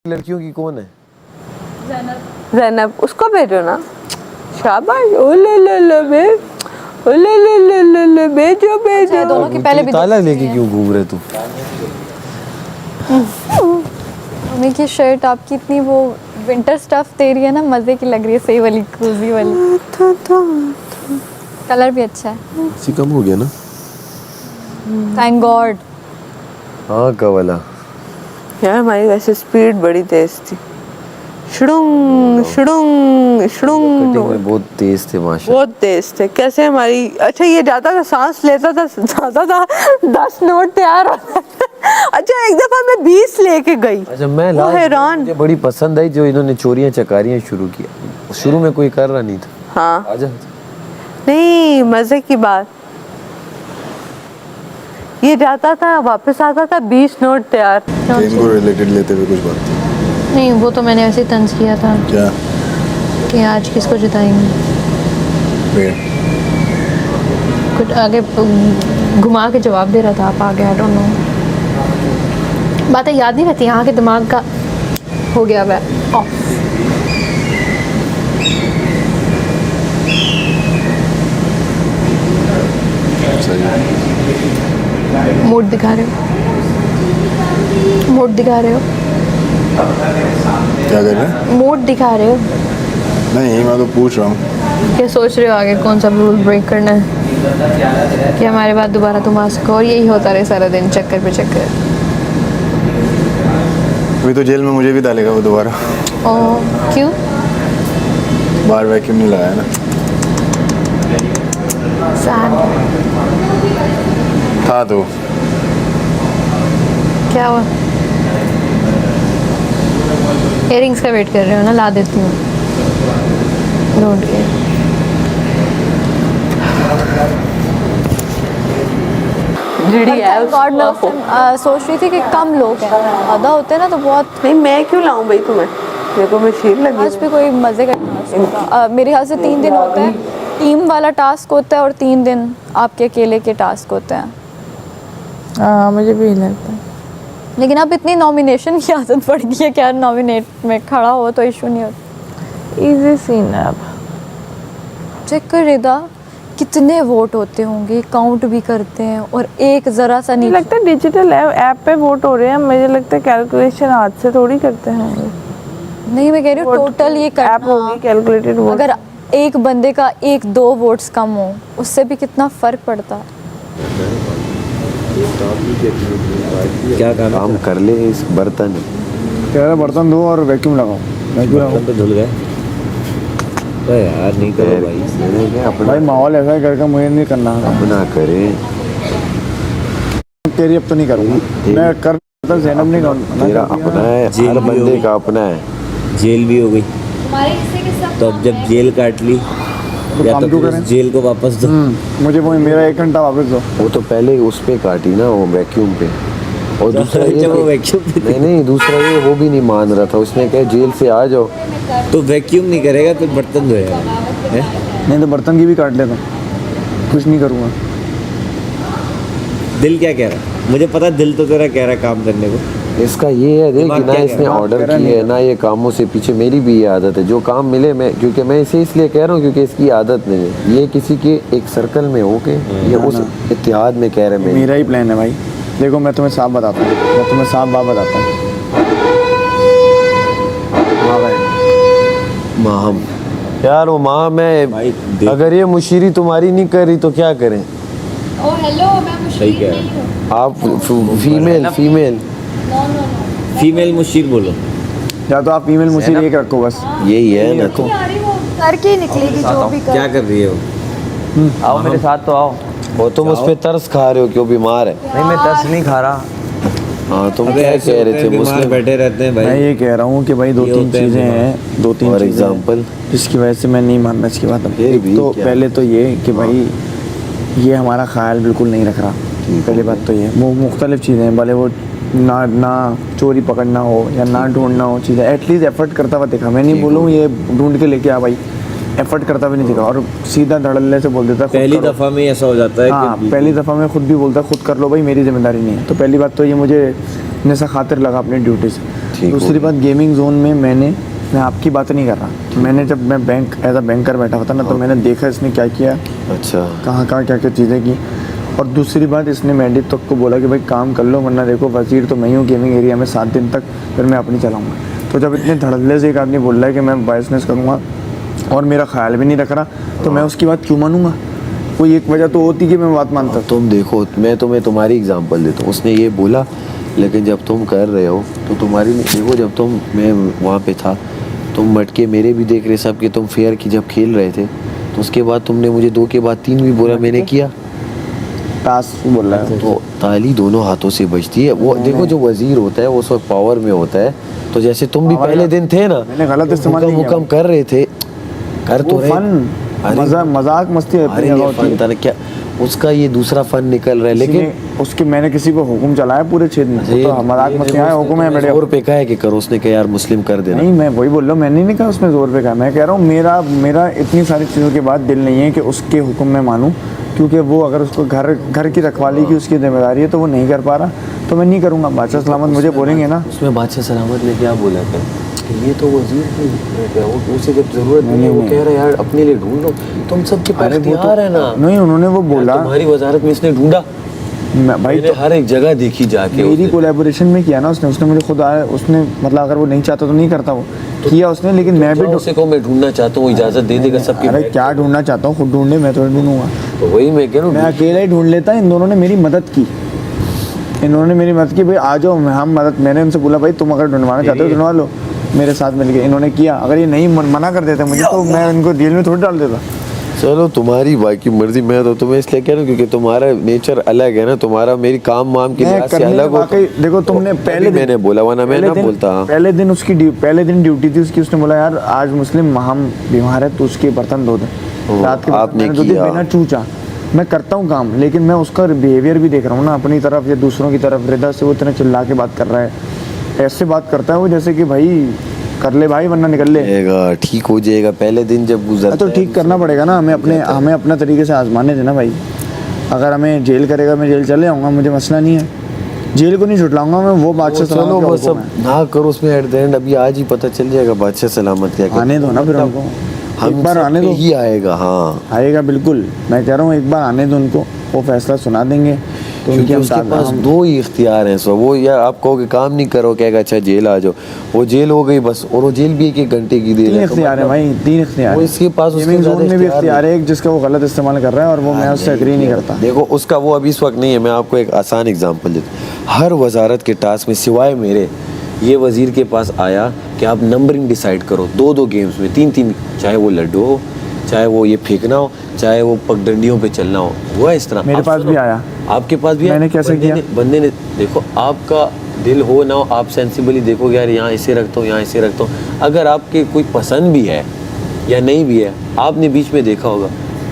लड़कियों की कौन है? ज़ैनब, उसको भेजो ना। शाबाश, ओ ले ले ले बे, ओ ले ले ले ले ले, भेजो भेजो। दोनों की पहले भी ताला लेके क्यों घूम रहे तू? मम्मी की शर्ट आपकी इतनी वो विंटर स्टफ दे रही है ना, मजे की लग रही है, सही वाली क्रूजी वाली। कलर भी अच्छा है। इसी कम हो गया ना? Thank God. हाँ का वाला यार हमारी वैसे स्पीड बड़ी तेज थी। शुडुंग शुडुंग शुडुंग, कटिंग में बहुत तेज थे माशा। बहुत तेज थे। कैसे हमारी, अच्छा ये जाता था सांस लेता था, जाता था 10 नोट तैयार होता था। अच्छा एक दफा मैं 20 लेके गई। अच्छा मैं वो हैरान। मुझे बड़ी पसंद आई जो इन्होंने चोरियां चकारियां शुरू किया। शुरू में कोई कर रहा नहीं था। हाँ आजा। नहीं, मजे की बात। ये जाता था वापस आता था 20 नोट तैयार। गेम को रिलेटेड लेते हुए कुछ बात नहीं, वो तो मैंने वैसे ही तंज किया था क्या? कि आज किसको जिताएंगे। फिर कुछ आगे घुमा के जवाब दे रहा था, आप आगे। आई डोंट नो, बातें याद नहीं रहती, यहाँ के दिमाग का हो गया वह ऑफ। सही है। मूड दिखा रहे हो, मूड दिखा रहे हो, क्या कर रहे हैं? मूड दिखा रहे हो। नहीं, मैं तो पूछ रहा हूँ। क्या सोच रहे हो आगे कौन सा रूल ब्रेक करना है कि हमारे बाद दोबारा तुम आ सको और यही होता रहे सारा दिन, चक्कर पे चक्कर। अभी तो जेल में मुझे भी डालेगा वो दोबारा। ओह क्यों? बाहर वैक्यूम नहीं लगाया ना। सैड। था तो क्या हुआ? इयरिंग्स का वेट कर रहे हो ना, ला देती हूँ ढूंढ के। जीडी है गॉड मैं उस टाइम सोच रही थी कि कम लोग हैं, आधा होते हैं ना तो बहुत। नहीं, मैं क्यों लाऊं भाई तुम्हें? मेरे को मशीन लगी। आज भी कोई मज़े का टास्क होगा। मेरे ख्याल से 3 दिन होता है, टीम वाला टास्क होता है और 3 दिन आपके अकेले के टास्क होते हैं। हाँ मुझे भी लगता है। लेकिन अब इतनी नॉमिनेशन की आदत पड़ गई है, क्या नॉमिनेट में खड़ा हो तो इशू नहीं होता। इजी सीन है अब। चेक कर रिदा, कितने वोट होते होंगे, काउंट भी करते हैं और एक ज़रा सा मुझे नहीं लगता है डिजिटल ऐप पे वोट हो रहे हैं। मुझे लगता है कैलकुलेशन हाथ से थोड़ी करते हैं। नहीं, मैं कह रही हूँ टोटल ये ऐप होगी कैलकुलेटेड वोट। अगर एक बंदे का 1-2 वोट्स कम हो, उससे भी कितना फ़र्क पड़ता है। क्या काम कर ले इस बर्तन? कह रहा बर्तन धो और वैक्यूम लगाओ। बर्तन तो धुल गए। तो यार नहीं करो भाई, अपना भाई माहौल ऐसा है घर का, मुझे नहीं करना। अपना करे। तेरी अब तो नहीं करूँगा मैं, कर ज़ैनब नहीं करूँगा। तेरा अपना है, हर बंदे का अपना है। जेल भी हो गई तो अब जब जेल काट ली या काम तो क्यों फिर उस करें? जेल को वापस दो। मुझे वो मेरा 1 घंटा वापस दो। वो तो पहले उस पे काटी ना, वो वैक्यूम पे। और दूसरा ये जब वो कि- वैक्यूम नहीं दूसरा ये वो भी नहीं मान रहा था। उसने कहा जेल से आ जाओ। तो वैक्यूम नहीं करेगा तो बर्तन धोएगा हैं? नहीं तो बर्तन की भी काट लेता, कुछ नहीं करूँगा। दिल क्या कह रहा है? मुझे पता दिल तो तेरा कह रहा है काम करने को। इसका ये है देख दिमाग ना, क्या इसने कह रहा है? ऑर्डर कह रहा किए नहीं है ना, ये कामों से पीछे मेरी भी ये आदत है। जो काम मिले मैं, क्योंकि मैं इसे इसलिए कह रहा हूँ क्योंकि इसकी आदत नहीं है। ये किसी के एक सर्कल में हो के ये उस इत्तेहाद में कह रहे हैं। मेरा ही प्लान है भाई। देखो मैं तुम्हें साफ बताता हूँ, मैं तुम्हें साफ बात बताता हूँ। हाँ भाई, माहम यार, वो माह में भाई देख, अगर ये मुशीरी तुम्हारी नहीं कर रही तो क्या करें? सही कह रहा है। आप फीमेल फीमेल मुशीर बोलो। या तो आप फीमेल मुझे एक रखो बस। यही है ना। तो करके ही निकलेगी जो भी क्या कर रही है वो? आओ मेरे साथ तो आओ। वो तुम उस पे तरस खा रहे हो क्यों बीमार है? नहीं मैं तरस नहीं खा रहा। हाँ तुम अबे क्या ऐसे कह होते रहे हैं, थे? बीमार मुस्लिम बैठे रहते हैं मैं भाई। ये कह रहा हूँ कि भाई ये 2-3 होते हैं चीज़ें बीमार। हैं, 2-3 और चीज़ें एग्जाम्पल जिसकी वजह से मैं नहीं मानना इसकी बात। अब फिर भी तो क्या? पहले तो ये कि भाई ये हमारा ख्याल बिल्कुल नहीं रख रहा। पहली बात तो ये वो मुख्तलिफ चीज़ें हैं, भले वो ना चोरी पकड़ना हो या ना ढूंढना हो चीज़ें, एटलीस्ट एफर्ट करता हुआ देखा। मैं नहीं बोलूँ ये ढूंढ के लेके आ भाई, एफर्ट करता हुआ नहीं दिखा और सीधा धड़ल्ले से बोल देता खुद पहली करो। दफा में ऐसा हो जाता है हाँ कि पहली दफ़ा में खुद भी बोलता खुद कर लो भाई, मेरी जिम्मेदारी नहीं है। तो पहली बात तो ये मुझे नशा खातिर लगा अपनी ड्यूटी से। ठीक हो दूसरी गया। बात गेमिंग जोन में मैं आपकी बात नहीं कर रहा, मैंने जब मैं बैंक एज अ बैंकर बैठा हुआ था ना, तो मैंने देखा इसने क्या किया, अच्छा कहाँ कहाँ क्या क्या चीज़ें की। और दूसरी बात, इसने मैंडी तक को बोला कि भाई काम कर लो, वरना देखो वजीर तो मैं ही हूँ गेमिंग एरिया में 7 दिन तक, फिर मैं अपनी चलाऊँगा। तो जब इतने धड़ल्ले से एक आदमी बोल रहा है कि मैं बिजनेस करूँगा और मेरा ख्याल भी नहीं रख रहा, तो मैं उसकी बात क्यों मानूंगा? कोई एक वजह तो होती कि मैं बात मानता। तुम देखो, मैं तुम्हें तुम्हारी एग्जांपल देता हूँ, उसने ये बोला, लेकिन जब तुम कर रहे हो तो तुम्हारी देखो, जब मैं वहाँ पे था, तुम मटके मेरे भी देख रहे सब कि तुम फेयर की जब खेल रहे थे, तो उसके बाद तुमने मुझे 2 के बाद 3 भी बोला, मैंने किया। टास्क बोल रहा है तो ताली दोनों हाथों से बजती है। वो देखो, जो वजीर होता है वो उस वक्त पावर में होता है, तो जैसे तुम भी पावर पहले का- दिन थे ना, मैंने गलत इस्तेमाल नहीं किया। हुक्म कर रहे थे, कर तो वो रहे। फन, मजाक मस्ती अपनी अरे जगह ये होती फन है। था ना, क्या उसका ये दूसरा फन निकल रहा है, लेकिन उसके मैंने किसी को हुक्म चलाया पूरे क्षेत्र में, वो तो मजाक मस्ती आया, हुक्म है मेरे। जोर पे कहा है कि करो, उसने कहा यार मुस्लिम कर देना। नहीं, मैं वही बोल रहा हूँ, मैंने नहीं कहा उसमें जोर पे कहा, मैं कह रहा हूँ मेरा इतनी सारी चीज़ों के बाद दिल नहीं है कि उसके हुक्म में मानूं, क्योंकि वो अगर उसको घर की रखवाली की उसकी जिम्मेदारी है, तो वो नहीं कर पा रहा, तो मैं नहीं करूँगा। बादशाह सलामत मुझे बोलेंगे ना, उसमें बादशाह सलामत ने क्या बोला था कि ये तो वजीर की, वो उसे जब जरूरत नहीं है वो कह रहा है यार अपने लिए ढूंढ लो, तुम सबके पास इख्तियार है ना। नहीं, उन्होंने वो बोला, तुम्हारी वजारत में इसने ढूंढा, भाई मैंने हर एक जगह देखी जाके। मेरी उसने। कोलैबोरेशन में किया ना उसने मुझे खुद आया, उसने मतलब अगर वो नहीं चाहता तो नहीं करता, वो किया उसने, लेकिन मैं भी जाओ उसे को मैं ढूंढना चाहता हूँ, इजाजत दे देगा सबके। अरे क्या ढूंढना चाहता हूँ, खुद ढूंढे, मैं तो ढूंढूंगा। तो वही मैं कह रहा मैं हूँ, अकेला ही ढूंढ लेता। इन दोनों ने मेरी मदद की, भाई आ जाओ, हम मदद, मैंने उनसे बोला भाई तुम अगर ढूंढवाना चाहते हो ढूंढवा लो, मेरे साथ मिलके इन्होंने किया। अगर ये नहीं मना कर देते मुझे, तो मैं इनको जेल में थोड़ी डाल देता। चलो तुम्हारी भाई की मर्जी, मैं तो तुम्हें इसलिए कह रहा हूँ क्योंकि तुम्हारा नेचर अलग है ना, तुम्हारा मेरी काम वाम के मैं लिहाज से करने अलग हो। वाकई देखो, तुमने पहले मैंने बोला, वरना मैं ना बोलता। पहले दिन ड्यूटी थी उसकी, उसने बोला यार आज मुस्लिम हम बीमार है तो उसके बर्तन धो दे, रात के आपने मैंने धो दिए किया। बिना चूचा। मैं करता हूँ काम, लेकिन मैं उसका बिहेवियर भी देख रहा हूँ ना, अपनी तरफ या दूसरों की तरफ। रिदा से वो इतना चिल्ला के बात कर रहा है, ऐसे बात करता है वो जैसे कि भाई कर ले भाई वरना निकल ले। जाएगा, ठीक हो जाएगा, पहले दिन जब गुजरता तो है, ठीक करना पड़ेगा ना, हमें अपना तरीके से आजमाने देना भाई। अगर हमें जेल करेगा, मैं जेल चले आऊँगा, मुझे मसला नहीं है, जेल को नहीं छुटलाऊंगा मैं। वो बादशाह चलो सलामत का वो हुक्म सब है। ना करो उसमें, एट द एंड अभी आज ही पता चल जाएगा बादशाह सलामत क्या कहता है। आने दो ना फिर उनको, हम एक बार आने दो, ही आएगा। हाँ, आएगा बिल्कुल, मैं कह रहा हूँ एक बार आने दो उनको, वो फैसला सुना देंगे। तो क्योंकि हम उसके पास हम- 2 ही इख्तियार हैं। सो वो या आप कहोगे काम नहीं करो, कहेगा अच्छा जेल आ जाओ, वो जेल हो गई बस, और वो जेल भी 1 घंटे की दे तीन रहा इख्तियार है भाई, 3 इख्तियार वो है। इसके पास उसके गेमिंग ज़्यादा जोन में भी इख्तियार इख्तियार है एक, जिसका वो गलत इस्तेमाल कर रहा है, और वो मैं उससे एग्री नहीं करता। देखो उसका वो अभी इस वक्त नहीं है। मैं आपको एक आसान एग्जांपल देता हूँ। हर वजारत के टास्क में सिवाय मेरे, ये वजीर के पास आया कि आप नंबरिंग डिसाइड करो 2-2 गेम्स में, 3-3, चाहे वो लड्डू हो, चाहे वो ये फेंकना हो, चाहे वो पगडंडियों पे चलना हो, हुआ इस तरह। मेरे आप पास सुनो, भी आया। आपके पास भी मैंने आया? कैसे किया? बंदे ने देखो, आपका दिल हो ना हो, आप सेंसिबली देखोगे यार यहाँ इसे रखता हूँ, यहाँ इसे रखता हूँ। अगर आपके कोई पसंद भी है या नहीं भी है, आपने बीच में देखा होगा,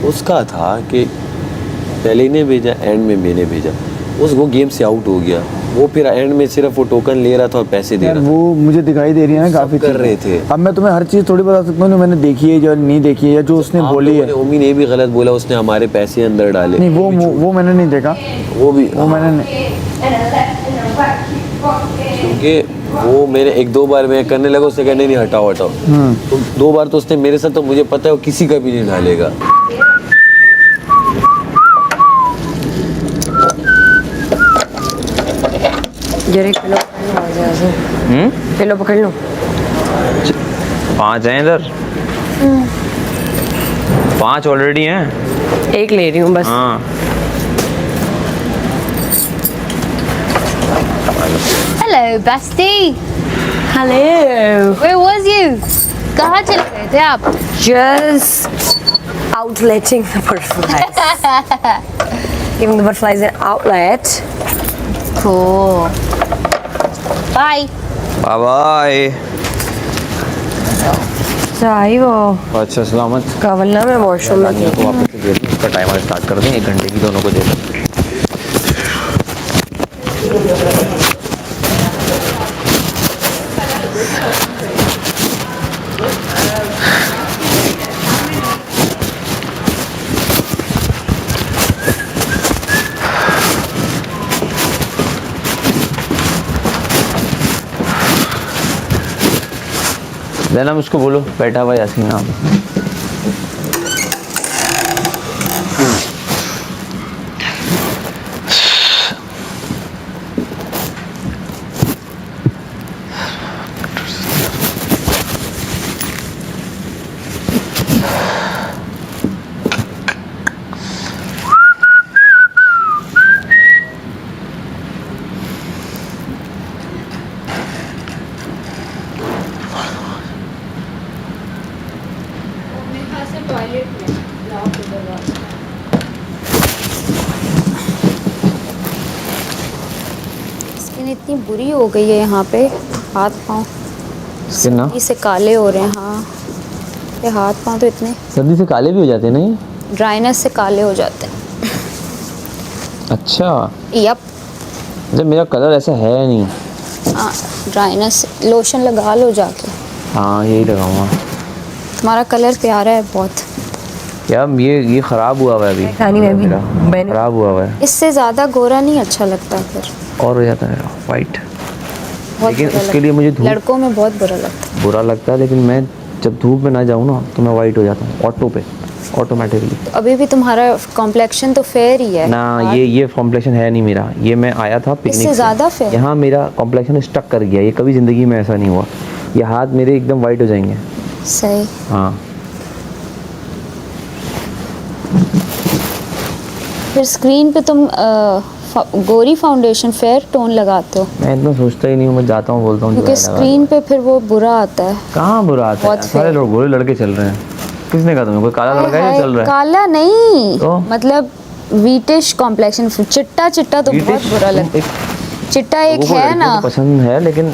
उसका था कि पहले इन्हें भेजा, एंड में मैंने भेजा, वो गेम से आउट हो गया। वो फिर एंड में सिर्फ वो टोकन ले रहा था और पैसे दे यार रहा था। वो मुझे दिखाई दे रही है ना काफी कर चीज़ें। रहे थे। अब मैं तुम्हें हर चीज़ थोड़ी बता सकता हूँ जो मैंने देखी है, जो नहीं देखी है, या जो उसने आप बोली लोगों है। ने, उम्मीद ने भी गलत बोला, उसने हमारे पैसे अंदर डाले। नहीं, वो मैंने नहीं देखा, वो भी वो मैंने नहीं। क्योंकि वो मैंने 1-2 बार मैं करने लगा, उसने कहने नहीं हटाओ हटाओ, तो 2 बार तो उसने मेरे साथ, तो मुझे पता है वो किसी का भी नहीं डालेगा। जरा किलो किलो पकड़ लो। 5 हैं इधर, 5 ऑलरेडी हैं। एक ले रही हूँ बस। हाँ, hello bestie, hello, where was you? कहाँ चले गए थे आप? just outletting the butterflies. Giving the butterflies an outlet. Cool. Bye. Bye bye. चाहिए वो अच्छा सलामत। कवलना में वॉशरूम में रानिया को वापस से दे दूँ, उसका टाइमर स्टार्ट कर दें, 1 घंटे की दोनों को दे दें। जैनब उसको बोलो बैठा हुआ यासीन नाम। स्किन इतनी बुरी हो गई है यहाँ पे, हाथ पाँव स्किन ना इससे काले हो रहे हैं। हाँ, ये हाथ पाँव तो इतने सर्दी से काले भी हो जाते हैं ना ये? ड्राइनेस से काले हो जाते हैं। अच्छा, यप, जब मेरा कलर ऐसा है नहीं। हाँ, ड्राइनेस लोशन लगा लो जाके। हाँ यही लगाऊंगा। तुम्हारा कलर प्यारा है बहुत। यार ये ख़राब हुआ हुआ है अभी। खानी में भी मेरा मैंने ख़राब हुआ हुआ है इससे ज़्यादा गोरा नहीं अच्छा लगता फिर, और हो जाता है वाइट। बहुत लेकिन बुरा उसके लिए लगता मुझे है। धूप लड़कों में बहुत बुरा लगता है। बुरा लगता है, लेकिन मैं जब धूप में ना जाऊँ ना तो मैं वाइट हो जाता हूँ ऑटो पे, ऑटोमेटिकली। तो अभी भी तुम्हारा कॉम्प्लेक्शन तो फेयर ही है ना ये कॉम्प्लेक्शन है नहीं मेरा। ये मैं आया था पिकनिक इससे ज़्यादा फेयर। यहाँ मेरा कॉम्प्लेक्शन स्टक कर गया। ये कभी ज़िंदगी में ऐसा नहीं हुआ। ये हाथ मेरे एकदम वाइट हो जाएंगे। सही। हाँ फिर स्क्रीन पे तुम गोरी फाउंडेशन फेयर टोन लगाते हो, मैं इतना सोचता ही नहीं हूँ। मैं जाता हूँ बोलता हूँ क्योंकि स्क्रीन पे फिर वो बुरा आता है। कहाँ बुरा आता है? बहुत सारे fair। लोग गोरे लड़के चल रहे हैं। किसने कहा तुम्हें? कोई काला लड़का है जो चल रहा है? काला नहीं तो? मतलब वीटिश कॉम्प्लेक्शन, चिट्टा चिट्टा तो बहुत British- बुरा लगता है। चिट्टा एक लोगों को है लड़कियों ना, को पसंद है, लेकिन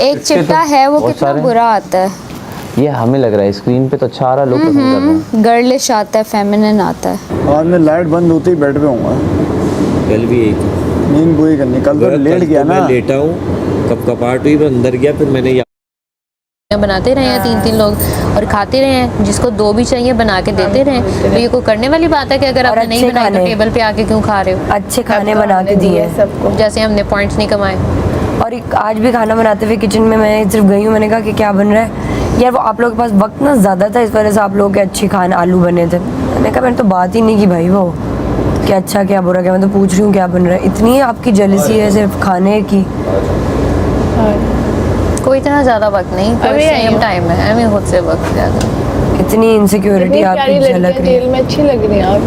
एक चिट्टा है वो कितना बुरा आता है। ये हमें लग रहा है स्क्रीन पे तो अच्छा आ रहा है, लोग पसंद कर रहे हैं। गर्लिश आता है, फेमिनिन आता है। आज मैं लाइट बंद होते ही बेड पे हूँ। कल भी यही था। नींद पूरी करनी, कल तो लेट कल गया तो ना। मैं लेटा हूँ, कब कपाट हुई मैं अंदर गया, फिर मैंने बनाते रहे हैं 3-3 लोग और खाते रहे हैं। जिसको 2 भी चाहिए बना के देते रहे। तो ये कोई करने वाली बात है कि अगर आपने नहीं बनाया तो टेबल पे आके क्यों खा रहे हो? अच्छे खाने बना के दिए सबको। जैसे हमने पॉइंट्स नहीं कमाए। और आज भी खाना बनाते हुए किचन में मैं सिर्फ गई हूँ, मैंने कहा कि क्या बन रहा है यार। वो आप लोगों के पास वक्त ना ज़्यादा था, इस वजह से आप लोगों के अच्छे खाने आलू बने थे। मैंने कहा मैंने तो बात ही नहीं की भाई, वो क्या अच्छा क्या बुरा क्या, मैं तो पूछ रही हूँ क्या बन रहा है। इतनी आपकी जेलसी है सिर्फ खाने की। कोई इतना ज़्यादा वक्त नहीं, कोई सेम टाइम है। हमें खुद से वक्त ज़्यादा। इतनी इनसिक्योरिटी आपकी झलक रही है। जेल में अच्छी लग रही है आप,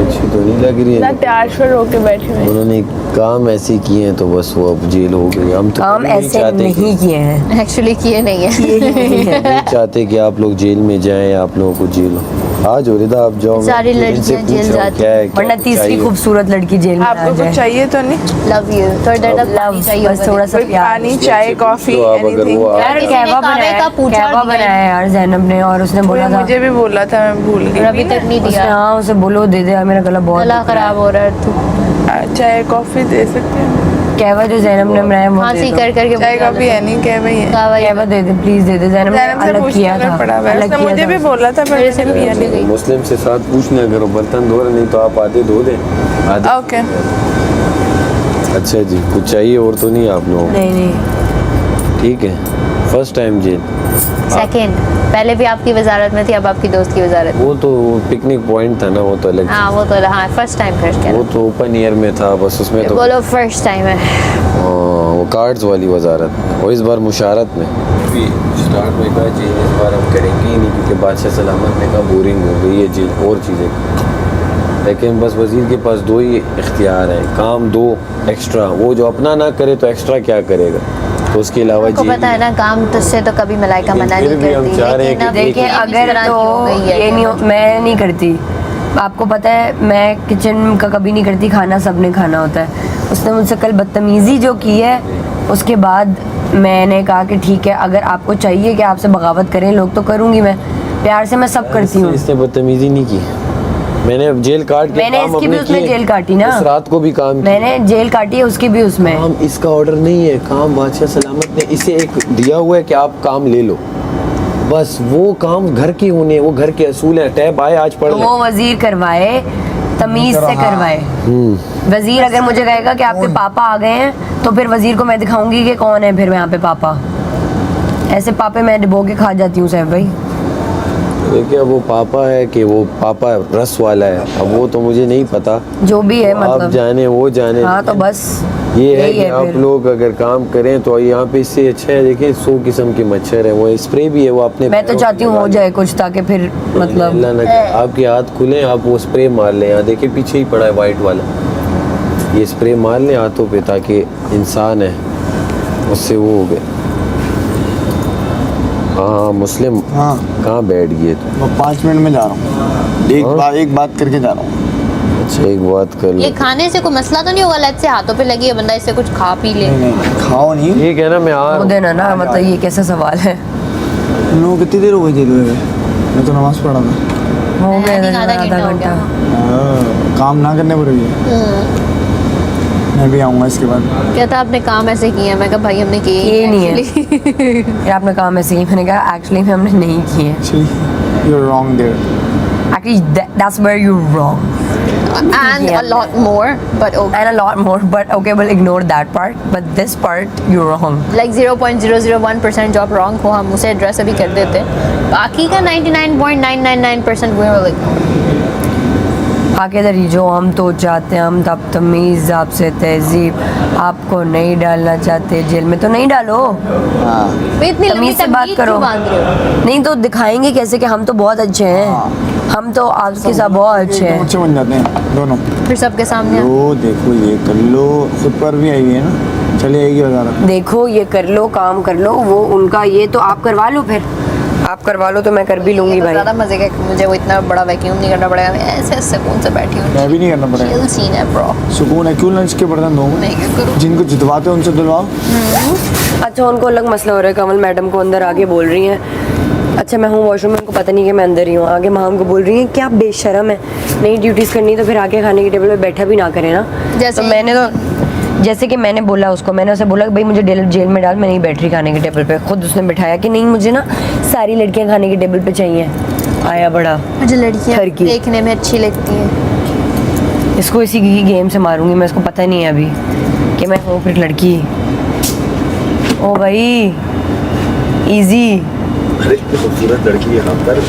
अच्छी तो नहीं लग रही इतना है। तैयार श्योर होके बैठे हुए हैं। उन्होंने काम ऐसे किए हैं तो बस वो अब जेल हो गई। हम तो काम कभी नहीं ऐसे चाहते नहीं किए हैं, एक्चुअली किए नहीं है। नहीं चाहते कि आप लोग जेल में जाएं या आप लोगों को जेल हो। आज हो रहा आप जाओ, सारी मैं इनसे लड़कियां जेल पूछ रहा हूं जाती क्या है, वरना क्या तीसरी चाहिए। खूबसूरत लड़की जेल में आ आपको जाए। कुछ चाहिए तो नहीं? Love you. थोड़ा देर तक लव चाहिए बस थोड़ा सा कोई प्यार। पानी, चाय, कॉफी, तो आप अगर एनीथिंग? वो यार किसी ने कहवा कावे बनाया, का पूछा कहवा और दिया बनाया यार जैनब ने, और उसने बोला था मुझे भी बोला था, मैं भूल और गई। अभी तक नहीं उसने, दिया। हाँ उसे बोलो दे दे, मेरा गला बहुत गला खराब हो रहा है तू। चाय कॉफी दे सकते हैं? कहवा जो जैनब ने बनाया वो खांसी दे दो। कर करके चाय कॉफी है नहीं, क्या भाई है? कहवा दे दे प्लीज, दे दे। जैनब ने जैनब से अलग किया पूछना था, पड़ा हुआ है। अलग उसने किया मुझे भी था। बोला था, पर मेरे से मैंने पिया नहीं। मुस्लिम से साथ पूछना करो, बर्तन धो रहे नहीं तो आप आधे धो दें आधे। ओके, अच्छा जी, कुछ चाहिए और तो नहीं आप लोगों को? नहीं नहीं ठीक है। First time jail? सेकंड, पहले भी आपकी वजारत में थी, अब आपकी दोस्त की वजारत। वो तो पिकनिक पॉइंट था ना, वो तो अलग। हाँ वो तो हाँ फर्स्ट टाइम फिर क्या वो तो ओपन एयर में था बस, उसमें तो बोलो फर्स्ट टाइम है। वो कार्ड्स वाली वजारत, और इस बार मुशारत में स्टार्ट में कहा जेल इस बार हम करेंगे ही नहीं, क्योंकि बादशाह सलामत ने कहा बोरिंग हो गई है जेल और चीज़ें। लेकिन बस वजीर के पास 2 ही इख्तियार हैं, काम 2 एक्स्ट्रा, वो जो अपना ना करे तो एक्स्ट्रा क्या करेगा, तो उसके अलावा आपको पता है ना काम तुझसे तो कभी मलाइका मना फिर नहीं भी हम करती। चाह रहे हैं लेकिन कि अब देखिए ये इस अगर तरह तो की हो गई है। ये नहीं मैं नहीं करती, आपको पता है मैं किचन का कभी नहीं करती, खाना सबने खाना होता है। उसने मुझसे कल बदतमीज़ी जो की है, उसके बाद मैंने कहा कि ठीक है अगर आपको चाहिए कि आपसे बगावत करें लोग तो करूँगी मैं, प्यार से मैं सब करती हूँ। इसने बदतमीजी नहीं की, मैंने अब जेल काट के मैंने काम इसकी भी अपने उसमें किए। जेल काटी ना, इस रात को भी काम किया। मैंने जेल काटी है उसकी भी उसमें। काम इसका ऑर्डर नहीं है, काम बादशाह सलामत ने इसे एक दिया हुआ है कि आप काम ले लो, बस वो काम घर के होने, वो घर के असूल है। टैब आए आज पढ़ तो ले। वो वजीर करवाए, तमीज से करवाए। वजीर अगर मुझे कहेगा कि आपके पापा आ गए हैं तो फिर वजीर को मैं दिखाऊंगी कि कौन है फिर यहाँ पे पापा। ऐसे पापे मैं डिबो के खा जाती हूँ सैफ भाई। देखिए अब वो पापा है कि वो पापा रस वाला है, अब वो तो मुझे नहीं पता। जो भी है आप मतलब। जाने वो जाने। हाँ तो बस ये है यही कि आप फिर। लोग अगर काम करें तो यहाँ पे इससे अच्छा है। देखिए 100 किस्म के मच्छर है, वो स्प्रे भी है वो अपने मैं तो चाहती हूँ हो जाए कुछ ताकि फिर मतलब अल्लाह ना करे आपके हाथ खुले, आप वो स्प्रे मार लें। यहाँ देखिए पीछे ही पड़ा है वाइट वाला, ये स्प्रे मार लें हाथों पे ताकि इंसान है उससे वो हो गए। हाँ मुस्लिम हाँ कहाँ बैठ गए तो? मैं 5 मिनट में जा रहा हूँ, एक बात करके जा रहा हूँ। अच्छा एक बात कर ये लो। खाने से कोई मसला तो नहीं होगा? लेट से हाथों पे लगी है, बंदा इससे कुछ खा पी ले। नहीं खाओ नहीं। ठीक है ना, मैं आ रहा वो हूँ। देना ना, मतलब ये कैसा सवाल है। तुम लोगों को कितनी देर हो गई जेल में? मैं तो नमाज पढ़ा था। हो गया नहीं, आधा घंटा आधा हो गया। घंटा। काम ना करने पड़ेगी। मैं भी आऊँगा इसके बाद। कहता आपने काम ऐसे किया, मैं कहा भाई हमने किए ये नहीं है। है। ये आपने काम ऐसे ही, मैंने कहा एक्चुअली हमने नहीं किए। You're wrong there. Actually that's where you're wrong And a lot more, but okay. and a lot more, but okay we'll ignore that part, but this part you're wrong. Like 0.001% job wrong हो हम उसे address अभी कर देते, बाकी का 99.999% we will ignore. आके इधर ही जो हम तो चाहते हैं, हम तब तमीज़ आपसे तहजीब आपको नहीं डालना चाहते जेल में तो नहीं डालो। भाई इतनी लंबी तमीज़ से बात तमीज़ करो। क्यों बांध रहे हो? नहीं तो दिखाएंगे कैसे कि हम तो बहुत अच्छे हैं, हम तो आपके साथ बहुत अच्छे एकदम हैं। अच्छे बन जाते हैं दोनों। फिर सबके सामने लो देखो ये कर लो, खुद पर भी आई हुई है ना, चले आएगी बाजार। देखो ये कर लो, काम कर लो, वो उनका ये तो आप करवा लो, फिर आप करवा लो तो मैं कर भी लूँगी भाई। ज़्यादा मजे का मुझे वो इतना बड़ा वैक्यूम नहीं करना पड़ेगा, मैं ऐसे सुकून से बैठी हूँ। मैं भी नहीं करना पड़ेगा। चिल सीन है ब्रो। सुकून है, क्यों लंच के बर्तन धोऊं? मैं क्या करूँ? जिनको जितवाते हैं उनसे धुलवाओ। अच्छा उनको अलग मसला हो रहा है, कमल मैडम को अंदर आके बोल रही हैं। अच्छा मैं हूँ वॉशरूम में, उनको पता नहीं कि मैं अंदर ही हूँ। आगे माँ उनको बोल रही हैं क्या बेशरम है, नहीं ड्यूटीज़ करनी तो फिर आके खाने की टेबल पे बैठा भी ना करे ना। जैसे तो मैंने तो जैसे कि मैंने बोला उसको, मैंने उसे बोला कि भाई मुझे जेल में डाल, मैं नहीं बैठ रही खाने की टेबल पे। खुद उसने बिठाया कि नहीं मुझे ना सारी लड़कियां खाने की टेबल पे चाहिए। आया बड़ा मुझे लड़कियाँ घर की। देखने में अच्छी लगती हैं। इसको इसी की गेम से मारूंगी मैं, इसको पता नहीं है अभी कि मैं हूँ फिर लड़की। ओ भाई इजी। खूबसूरत लड़की यहाँ पर